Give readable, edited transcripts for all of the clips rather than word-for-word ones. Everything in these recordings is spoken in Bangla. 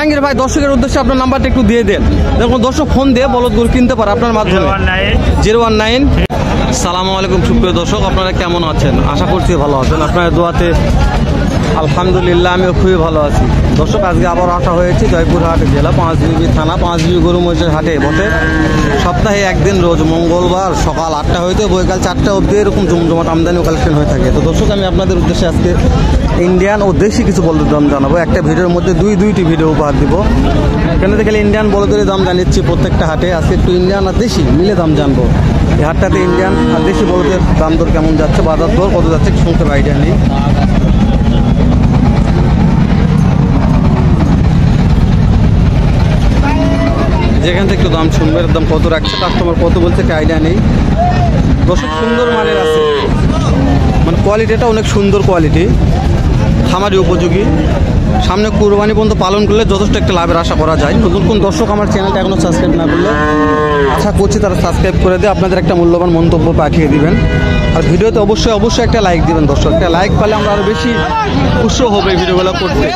জাহাঙ্গীর ভাই দর্শকের উদ্দেশ্যে আপনার নাম্বারটা একটু দিয়ে দেন, দেখুন দর্শক ফোন দিয়ে বলদ গরু কিনতে পারে আপনার মাধ্যমে। 019। আসসালামু আলাইকুম সুপ্রিয় দর্শক, আপনারা কেমন আছেন? আশা করছি ভালো আছেন। আপনার দোয়াতে আলহামদুলিল্লাহ আমিও খুবই ভালো আছি। দর্শক আজকে আবার আসা হয়েছে জয়পুরহাট জেলা পাঁচবিবি থানা পাঁচবিবি গরু মহিষের হাটে বসে সপ্তাহে একদিন রোজ মঙ্গলবার সকাল 8টা হইতে বৈকাল 4টা অবধি এরকম জমজমাট আমদানি ও কালেকশন হয়ে থাকে। তো দর্শক আমি আপনাদের উদ্দেশ্যে আজকে ইন্ডিয়ান ও দেশি কিছু বলদের দাম জানাবো। একটা ভিডিওর মধ্যে দুইটি ভিডিও উপহার দিব। কেন দেখলে ইন্ডিয়ান বলদের দাম জানিয়েছি প্রত্যেকটা হাটে, আজকে একটু ইন্ডিয়ান আর দেশি মিলে দাম জানবো। এই হাটটাতে ইন্ডিয়ান আর দেশি বলদের দাম দর কেমন যাচ্ছে, বাজার দর কত যাচ্ছে সংক্ষেপ আইডিয়া নেই। যেখান থেকে একটু দাম শুনবে, দাম কত রাখছে, কাস্টমার কত বলছে একটা আইডিয়া নেই। দর্শক সুন্দর মানের আছে, মানে কোয়ালিটিটা অনেক সুন্দর কোয়ালিটি, খামারি উপযোগী। সামনে কুরবানি পর্যন্ত পালন করলে যথেষ্ট একটা লাভের আশা করা যায়। নতুন কোন দর্শক আমার চ্যানেলটা এখনও সাবস্ক্রাইব না করলে আশা করছি তারা সাবস্ক্রাইব করে দিয়ে আপনাদের একটা মূল্যবান মন্তব্য পাঠিয়ে দিবেন। আর ভিডিওতে অবশ্যই একটা লাইক দিবেন। দর্শক একটা লাইক পেলে আমরা আরও বেশি উৎসাহ হবে এই ভিডিওগুলো করতে।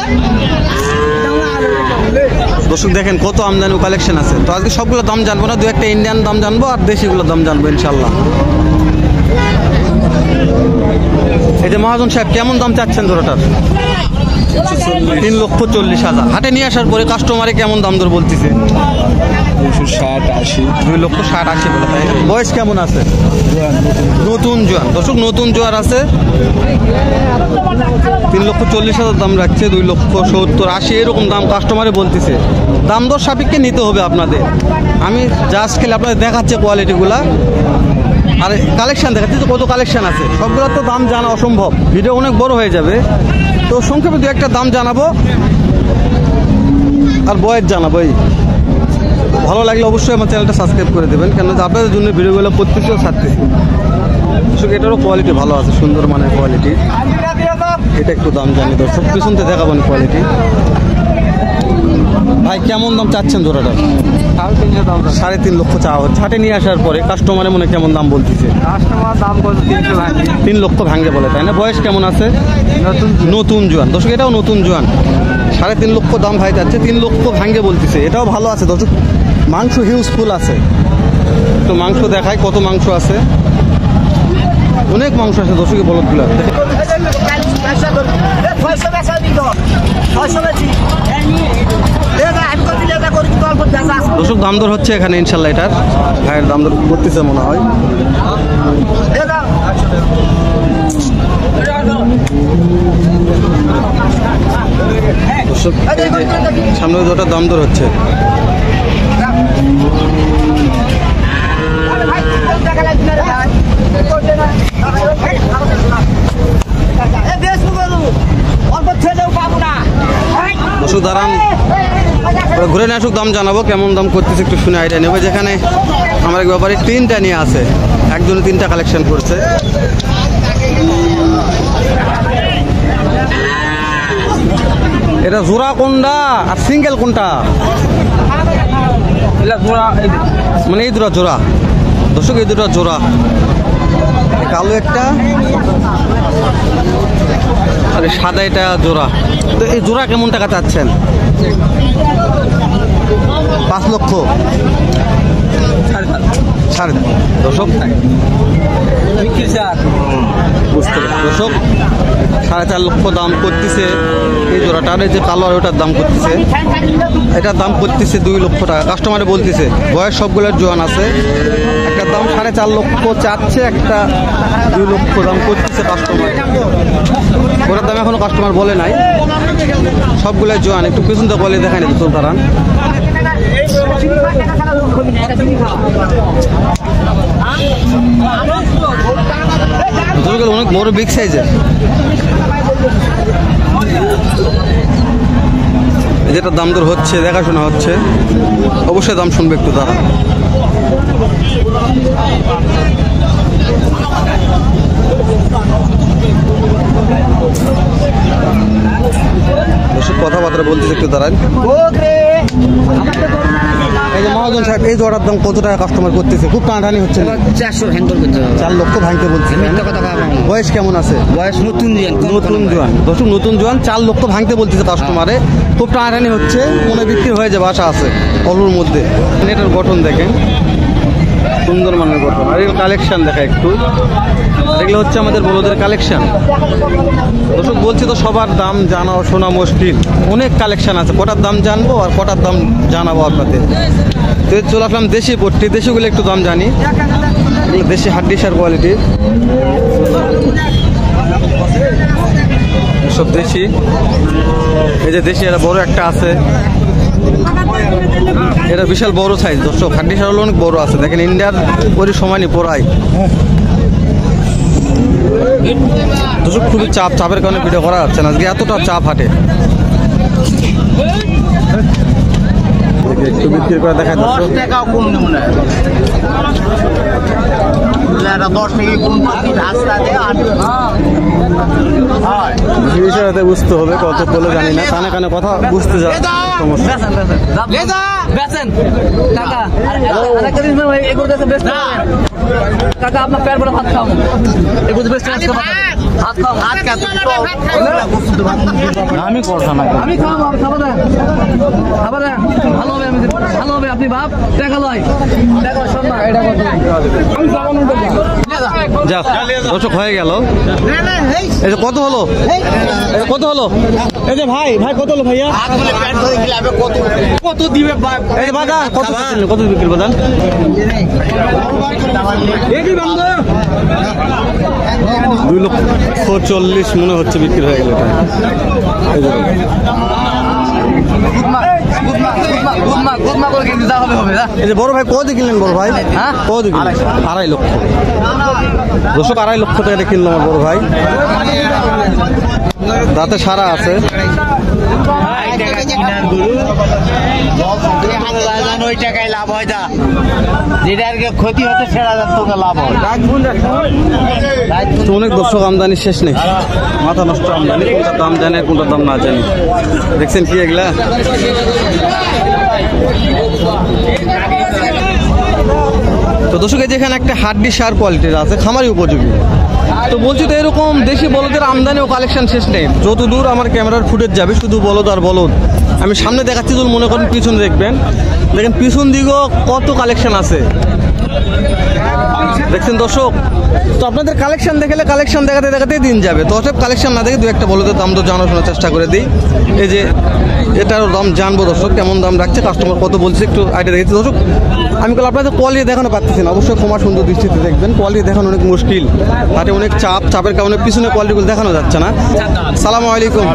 দর্শক দেখেন কত আমদানি ও কালেকশন আছে। তো আজকে সবগুলো দাম জানবো না, দু একটা ইন্ডিয়ান দাম জানবো আর দেশিগুলোর দাম জানবো ইনশাল্লাহ। এই যে মহাজন সাহেব কেমন দাম চাচ্ছেন জোড়াটার? 3,40,000। হাটে নিয়ে আসার পরে কাস্টমারে কেমন দাম দর বলতেছে? 260-80। 2,60,80 বলে। তাই বয়স কেমন আছে? নতুন জোয়ান। দর্শক নতুন জোয়ার আছে। 3,40,000 দাম রাখছে, 2,70,80 এরকম দাম কাস্টমারে বলতেছে। দাম দর সাপেক্ষে নিতে হবে আপনাদের। আমি জাস্ট খেলে আপনাদের দেখাচ্ছে কোয়ালিটিগুলা আর কালেকশান দেখাচ্ছি তো কত কালেকশান আছে। সবগুলোর তো দাম জানা অসম্ভব, ভিডিও অনেক বড় হয়ে যাবে। তো সংক্ষেপে দু একটা দাম জানাবো আর বয়স জানাবো। এই ভালো লাগলে অবশ্যই আমার চ্যানেলটা সাবস্ক্রাইব করে দেবেন, কেন আপনাদের জন্য ভিডিওগুলো করতেছি ও ছাড়তেছি। এটারও কোয়ালিটি ভালো আছে, সুন্দর মানের কোয়ালিটি। এটা একটু দাম জানি দর্শক, পিছনতে দেখাবেন কোয়ালিটি। ভাই কেমন দাম চাচ্ছেন জোড়াটা? 3.5 লক্ষ চাওয়া হচ্ছে। হাটে নিয়ে আসার পরে কাস্টমারে মনে কেমন দাম বলতেছে? কাস্টমার দাম কত? 3 লক্ষ ভাঙে বলে, তাই না? বয়স কেমন আছে? নতুন জোয়ান। দর্শক এটাও নতুন জোয়ান। 3.5 লক্ষ দাম ভাই যাচ্ছে, 3 লক্ষ ভাঙে বলতেছে। এটাও ভালো আছে দর্শক, মাংস হিউজফুল আছে। তো মাংস দেখায় কত মাংস আছে, অনেক মাংস আছে দর্শক বলদগুলো। দর্শক দাম দর হচ্ছে এখানে ইনশাল্লাহ। এটার ভাইয়ের দাম দর করতেছে মনে হয়। দর্শক সামনে দুটার দাম দর হচ্ছে। দর্শক দাঁড়ান, ঘুরে নিয়ে আসুক, দাম জানাবো কেমন দাম করতেছে একটু শুনে আইডিয়া নেবে। যেখানে আমার এক ব্যাপারে 3টা নিয়ে আছে, একজনে 3টা কালেকশন করছে। এটা জোড়া কোনটা আর সিঙ্গেল কোনটা? মানে এই দুটা জোড়া দর্শক, এই দুটা জোড়া। কালো একটা আর সাদা এটা জোড়া। তো এই জোড়া কেমন টাকা চাচ্ছেন? 5 লক্ষ। দর্শক দর্শক 4.5 লক্ষ দাম করতেছে এই জোড়াটার। এই যে কালো আর ওটার দাম করতেছে, এটার দাম করতেছে 2 লক্ষ টাকা কাস্টমারে বলতেছে। বয়স সবগুলোর জোয়ান আছে। একটা দাম 4.5 লক্ষ চাচ্ছে, একটা 2 লক্ষ দাম করতেছে কাস্টমার। ওটার দাম এখনো কাস্টমার বলে নাই, সবগুলোর জোয়ান। একটু পেছন থেকে বলে দেখায় না তো দাঁড়ান। অনেক বড় বিগ সাইজের। যেটা দাম দর হচ্ছে দেখাশোনা হচ্ছে, অবশ্যই দাম শুনবে একটু তারা। কথাবার্তা বলতেছে একটু দাঁড়ান। এই যে মহাজন সাহেব, এই জোড়ার দাম কত টাকা কাস্টমার করতেছে? খুব টানাটানি হচ্ছে। 400 ভাঙতে করতে হবে। 4 লক্ষ ভাঙতে বলছে। বয়স কেমন আছে? বয়স নতুন জোয়ান। নতুন জোয়ান দর্শক, নতুন জোয়ান 4 লক্ষ ভাঙতে বলতেছে কাস্টমারে। খুব টানাটানি হচ্ছে, মনে বিক্রি হয়ে যাবে আশা আছে অল্পর মধ্যে। এটার গঠন দেখেন, সুন্দর মানের গঠন। আর এর কালেকশন দেখা একটু, এগুলো হচ্ছে আমাদের বলদের কালেকশন। দর্শক বলছি তো সবার দাম জানা ও শোনা মুশকিল, অনেক কালেকশন আছে। কটার দাম জানবো আর কটার দাম জানাবো আপনাদের। তো চলে আসলাম দেশি পট্টি, দেশিগুলো একটু দাম জানি। দেশি হাড্ডিসার কোয়ালিটি, সব দেশি। এই যে দেশি এটা বড় একটা আছে, এটা বিশাল বড় সাইজ। দর্শক হাড্ডিসার হলো অনেক বড় আছে, দেখেন ইন্ডিয়ার ওই সমানই পড়াই। দর্শক খুবই চাপের কারণে ভিডিও করা যাচ্ছে না আজকে, এতটা চাপ হাটে। একটু বিক্রি করে দেখায় দর্শক। 10 টাকা কম নেব না, 10 টাকা কম রাস্তা দিয়ে বিষয়টা বুঝতে হবে, কত বলে জানি না, কানে কানে কথা বুঝতে যাওয়া সমস্যা। কাকা আপনার পেট বড় ভাত খাও, এগুলো বেস্ট আজকে ভাত খাও, ভাত খাও। আমি করছ না, আমি খাবো, খাবো না, খাবো না, ভালো হবে, আমি ভালো হবে। আপনি বাপ টাকা লয়, টাকা সব না, এটা কত আমি যাবো না। যাক দর্শক হয়ে গেল। এই যে কত হলো, কত হলো? এই যে ভাই কত হলো ভাইয়া? কত দিবে এই যে বাজার কত বিক্রি বাজার? 2,40,000 মনে হচ্ছে বিক্রি হয়ে গেল। এই যে বড় ভাই কত কিনলেন? বড় ভাই হ্যাঁ কত কিনলেন? 2.5 লক্ষ। দর্শক 2.5 লক্ষ টাকা কিনলাম আমার বড় ভাই। দাঁতে সারা আছে। ওই টাকায় লাভ হয় না, যেটা আর কি ক্ষতি হতে সেটা তোকে লাভ হয়। তো অনেক দর্শক আমদানি শেষ নেই, মাথা নষ্ট আমদানি, কোনটার দাম জানে কোনটার দাম না জানি। দেখছেন কি এগুলা? তো দর্শক যেখানে একটা হাড্ডি সার কোয়ালিটির আছে, খামারি উপযোগী। তো বলছি তো এরকম দেশি বলদের আমদানি ও কালেকশন শেষ নেই। যত দূর আমার ক্যামেরার ফুটেজ যাবে শুধু বলদ আর বলদ। আমি সামনে দেখাচ্ছি, যদি মনে করেন পিছনে দেখবেন, দেখেন পিছন দিকেও কত কালেকশন আছে। দেখছেন দর্শক, তো আপনাদের কালেকশন দেখলে কালেকশন দেখাতেই দিন যাবে। তো অসব কালেকশন না দেখে দু একটা বলদের দাম তো জানাশোনার চেষ্টা করে দিই। এই যে এটারও দাম জানবো দর্শক, কেমন দাম রাখছে, কাস্টমার কত বলছে একটু আইডিয়া দেখেছি। দর্শক আমি বললাম আপনাদের কোয়ালিটি দেখানো পাচ্ছি না, অবশ্যই ক্ষমা সুন্দর দৃষ্টিতে দেখবেন। কোয়ালিটি দেখানো অনেক মুশকিল, হাটে অনেক চাপের কারণে পিছনে কোয়ালিটিগুলো দেখানো যাচ্ছে না। সালামু আলাইকুম।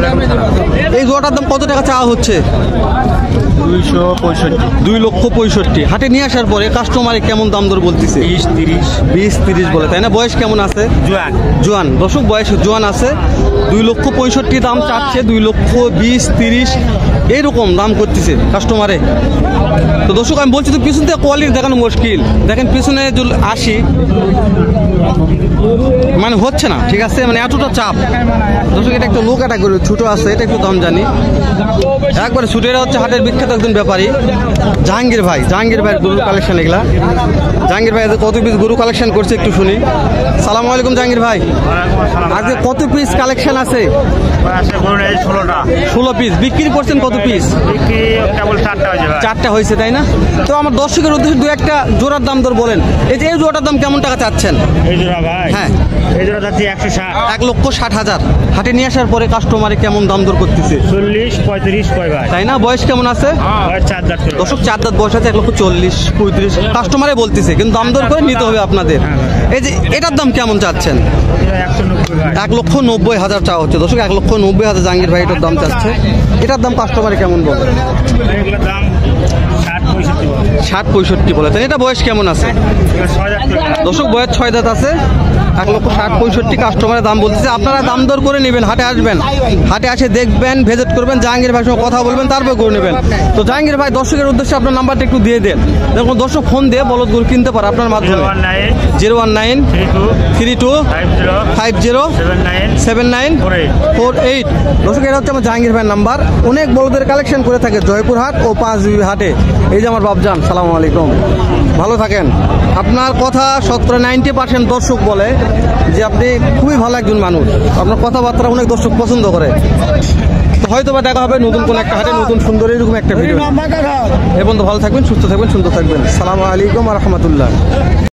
এই জোয়াটার দাম কত টাকা চাওয়া হচ্ছে? 2,65,000। হাটে নিয়ে আসার পরে কাস্টমারে কেমন দাম দর বলতেছে? 20-30 বলে, তাই না? বয়স কেমন আছে? জোয়ান। দর্শক বয়স জোয়ান আছে। 2,65,000 দাম চাচ্ছে, 2,20,30 এইরকম দাম করতেছে কাস্টমারে। তো দর্শক আমি বলছি তো পিছন থেকে কোয়ালিটি দেখানো মুশকিল। দেখেন পিছনে আসি মানে হচ্ছে না, ঠিক আছে, মানে এতটা চাপ। দর্শক এটা একটু লো ক্যাটাগরি, ছোট আছে, এটা একটু দাম জানি। একবারে ছোট, এটা হচ্ছে হাটের বিখ্যাত একজন ব্যাপারী জাহাঙ্গীর ভাই গরুর কালেকশন এগুলা। জাহাঙ্গীর ভাই কত পিস গরু কালেকশন করছে একটু শুনি। সালামু আলাইকুম জাহাঙ্গীর ভাই, আজকে কত পিস কালেকশন আছে? 16 পিস। বিক্রি করছেন কত পিস? 4টা হয়েছে, তাই না? তো আমার দর্শকের উদ্দেশ্যে দু একটা জোড়ার দাম দর বলেন। এই যে এই জোড়াটার দাম কেমন টাকা চাচ্ছেন? হ্যাঁ 1,60,000। হাটে নিয়ে আসার পরে কাস্টমারে কেমন দাম দর করতেছে? 40-45 তাই না? বয়স কেমন আছে? দর্শক 4 দাঁত বয়স আছে, 1,40,45 কাস্টমারে বলতেছে, কিন্তু দাম দর করে নিতে হবে আপনাদের। এই যে এটার দাম কেমন চাচ্ছেন? 1,90,000 চাওয়া হচ্ছে। দর্শক 1,90,000 জাহাঙ্গীর ভাই এটার দাম চাচ্ছে। এটার দাম কাস্টমারে কেমন বলে? 60-65 বলে। এটা বয়স কেমন আছে? দর্শক বয়স 6 দাঁত আছে, 1,60,65 কাস্টমারের দাম বলতেছে। আপনারা দাম দর করে নেবেন, হাটে আসবেন, হাটে আসে দেখবেন, ভিজিট করবেন, জাহাঙ্গীর ভাইয়ের সঙ্গে কথা বলবেন, তারপর করে নেবেন। তো জাহাঙ্গীর ভাই দর্শকের উদ্দেশ্যে আপনার নাম্বারটা একটু দিয়ে দেন, দেখুন দর্শক ফোন দিয়ে বলদ গরু কিনতে পারে আপনার মাধ্যমে। 01932507948। দর্শক এটা হচ্ছে আমার জাহাঙ্গীর ভাইয়ের নাম্বার। অনেক বলদের কালেকশন করে থাকে জয়পুরহাট ও পাঁচবিবি হাটে। এই যে আমার বাবজান, সালামু আলাইকুম, ভালো থাকেন। আপনার কথা 90% দর্শক বলে যে আপনি খুবই ভালো একজন মানুষ, আপনার কথাবার্তা অনেক দর্শক পছন্দ করে। তো হয়তো বা দেখা হবে নতুন কোন একটা হাটে, নতুন সুন্দর এরকম একটা ভিডিও। এখন তো ভালো থাকবেন, সুস্থ থাকবেন, সুন্দর থাকবেন। আসসালামু আলাইকুম ওয়া রাহমাতুল্লাহ।